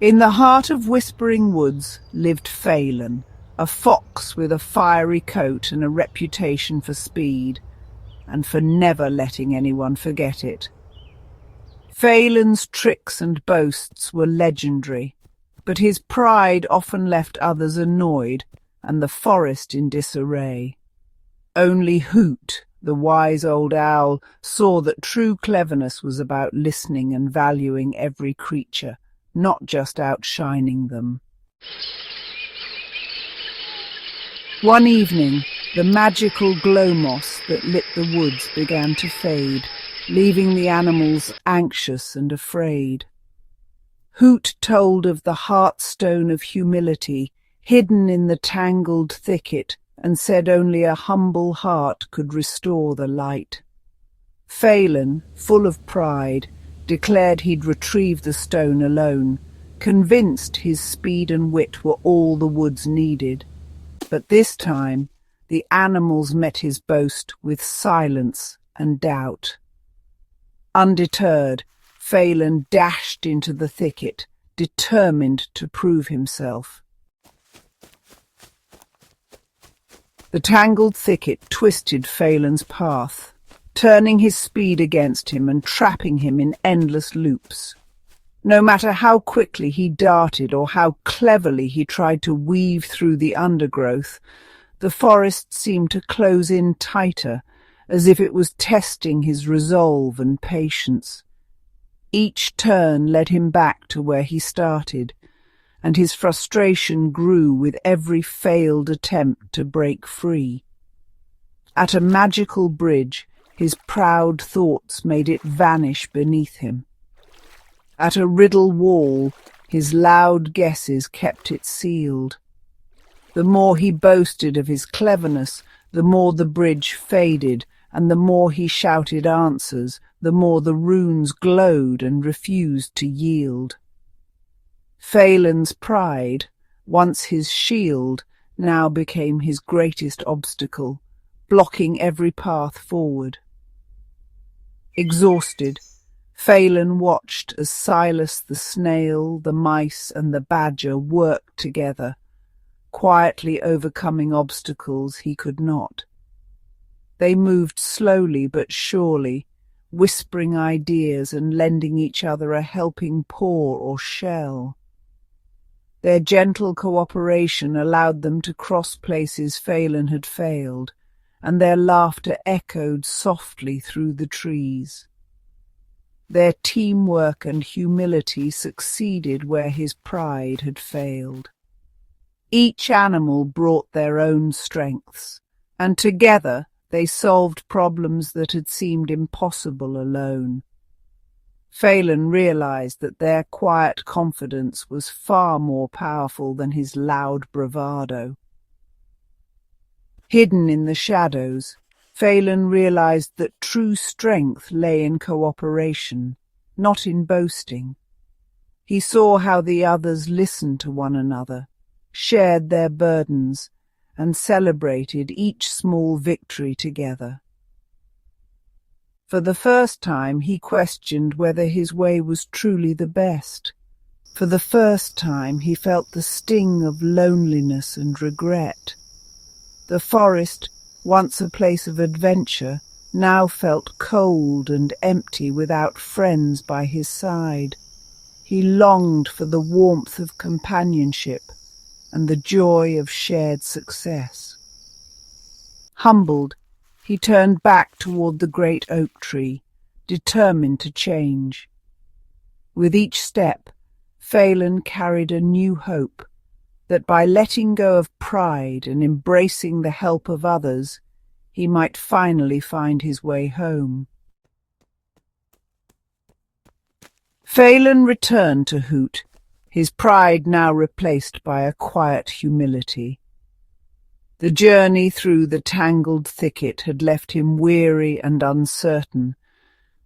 In the heart of Whispering Woods lived Faelan, a fox with a fiery coat and a reputation for speed, and for never letting anyone forget it. Faelan's tricks and boasts were legendary, but his pride often left others annoyed and the forest in disarray. Only Hoot, the wise old owl, saw that true cleverness was about listening and valuing every creature, not just outshining them. One evening, the magical glow moss that lit the woods began to fade, leaving the animals anxious and afraid. Hoot told of the heartstone of humility hidden in the tangled thicket, and said only a humble heart could restore the light. Faelan, full of pride, declared he'd retrieve the stone alone, convinced his speed and wit were all the woods needed. But this time, the animals met his boast with silence and doubt. Undeterred, Faelan dashed into the thicket, determined to prove himself. The tangled thicket twisted Faelan's path, turning his speed against him and trapping him in endless loops. No matter how quickly he darted or how cleverly he tried to weave through the undergrowth, the forest seemed to close in tighter, as if it was testing his resolve and patience. Each turn led him back to where he started, and his frustration grew with every failed attempt to break free. At a magical bridge, his proud thoughts made it vanish beneath him. At a riddle wall, his loud guesses kept it sealed. The more he boasted of his cleverness, the more the bridge faded, and the more he shouted answers, the more the runes glowed and refused to yield. Faelan's pride, once his shield, now became his greatest obstacle, blocking every path forward. Exhausted, Faelan watched as Silas the snail, the mice and the badger worked together, quietly overcoming obstacles he could not. They moved slowly but surely, whispering ideas and lending each other a helping paw or shell. Their gentle cooperation allowed them to cross places Faelan had failed, and their laughter echoed softly through the trees. Their teamwork and humility succeeded where his pride had failed. Each animal brought their own strengths, and together they solved problems that had seemed impossible alone. Faelan realized that their quiet confidence was far more powerful than his loud bravado. Hidden in the shadows, Faelan realized that true strength lay in cooperation, not in boasting. He saw how the others listened to one another, shared their burdens, and celebrated each small victory together. For the first time he questioned whether his way was truly the best. For the first time he felt the sting of loneliness and regret. The forest, once a place of adventure, now felt cold and empty without friends by his side. He longed for the warmth of companionship and the joy of shared success. Humbled, he turned back toward the great oak tree, determined to change. With each step, Faelan carried a new hope, that by letting go of pride and embracing the help of others, he might finally find his way home. Faelan returned to Hoot, his pride now replaced by a quiet humility. The journey through the tangled thicket had left him weary and uncertain,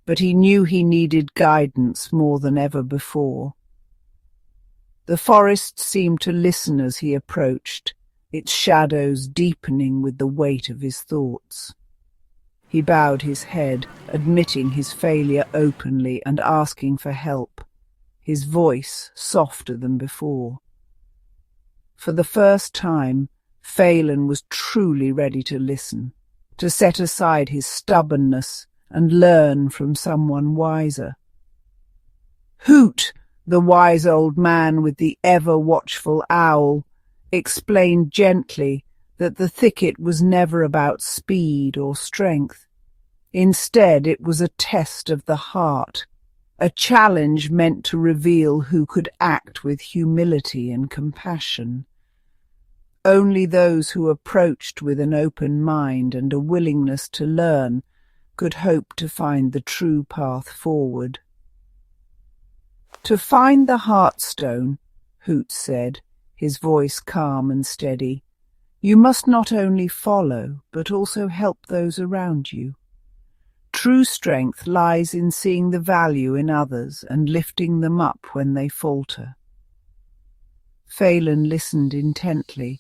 but he knew he needed guidance more than ever before. The forest seemed to listen as he approached, its shadows deepening with the weight of his thoughts. He bowed his head, admitting his failure openly and asking for help. his voice softer than before. For the first time, Faelan was truly ready to listen, to set aside his stubbornness and learn from someone wiser. Hoot, the wise old man with the ever-watchful owl, explained gently that the thicket was never about speed or strength. Instead, it was a test of the heart, a challenge meant to reveal who could act with humility and compassion. Only those who approached with an open mind and a willingness to learn could hope to find the true path forward. To find the Heartstone, Hoot said, his voice calm and steady, you must not only follow, but also help those around you. True strength lies in seeing the value in others and lifting them up when they falter. Faelan listened intently,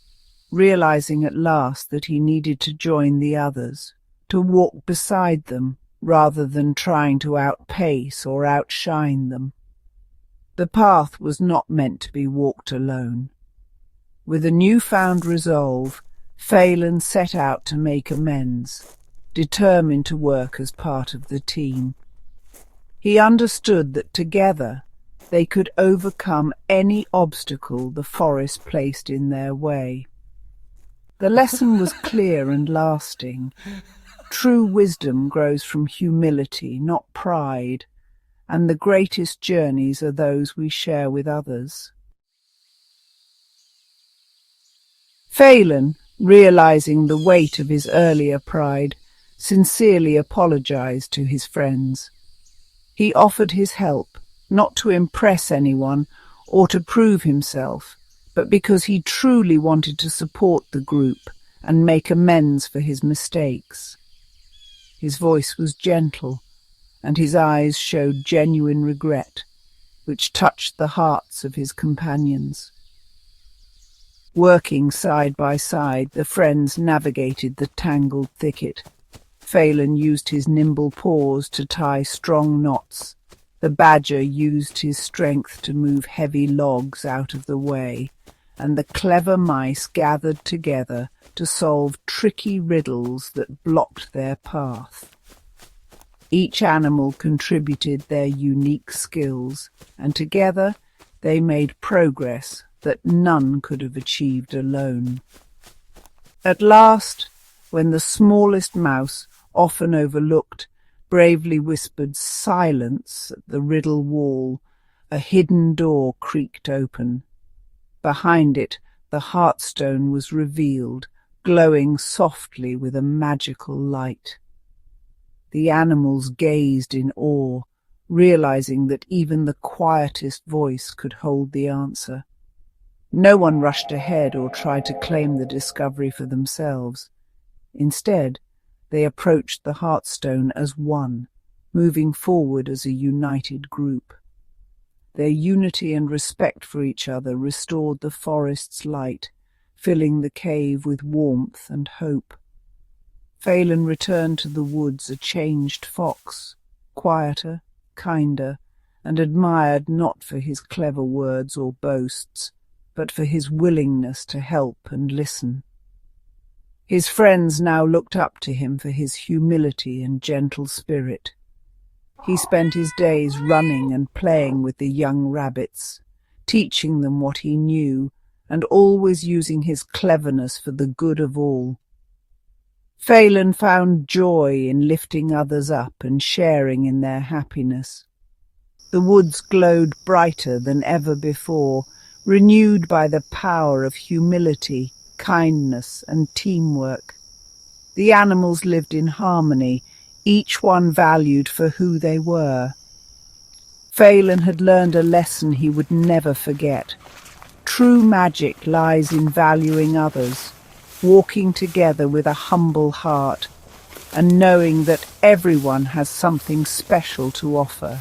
realizing at last that he needed to join the others, to walk beside them rather than trying to outpace or outshine them. The path was not meant to be walked alone. With a newfound resolve, Faelan set out to make amends, determined to work as part of the team. He understood that together they could overcome any obstacle the forest placed in their way. The lesson was clear and lasting. True wisdom grows from humility, not pride, and the greatest journeys are those we share with others. Faelan, realizing the weight of his earlier pride, sincerely apologized to his friends. He offered his help, not to impress anyone or to prove himself, but because he truly wanted to support the group and make amends for his mistakes. His voice was gentle, and his eyes showed genuine regret, which touched the hearts of his companions. Working side by side, the friends navigated the tangled thicket. Faelan used his nimble paws to tie strong knots. The badger used his strength to move heavy logs out of the way, and the clever mice gathered together to solve tricky riddles that blocked their path. Each animal contributed their unique skills, and together they made progress that none could have achieved alone. At last, when the smallest mouse, often overlooked, bravely whispered silence at the riddle wall, a hidden door creaked open. Behind it, the Heartstone was revealed, glowing softly with a magical light. The animals gazed in awe, realizing that even the quietest voice could hold the answer. No one rushed ahead or tried to claim the discovery for themselves. Instead, they approached the Heartstone as one, moving forward as a united group. Their unity and respect for each other restored the forest's light, filling the cave with warmth and hope. Faelan returned to the woods a changed fox, quieter, kinder, and admired not for his clever words or boasts, but for his willingness to help and listen. His friends now looked up to him for his humility and gentle spirit. He spent his days running and playing with the young rabbits, teaching them what he knew, and always using his cleverness for the good of all. Faelan found joy in lifting others up and sharing in their happiness. The woods glowed brighter than ever before, renewed by the power of humility, kindness, and teamwork. The animals lived in harmony, each one valued for who they were. Faelan had learned a lesson he would never forget. True magic lies in valuing others, walking together with a humble heart, and knowing that everyone has something special to offer.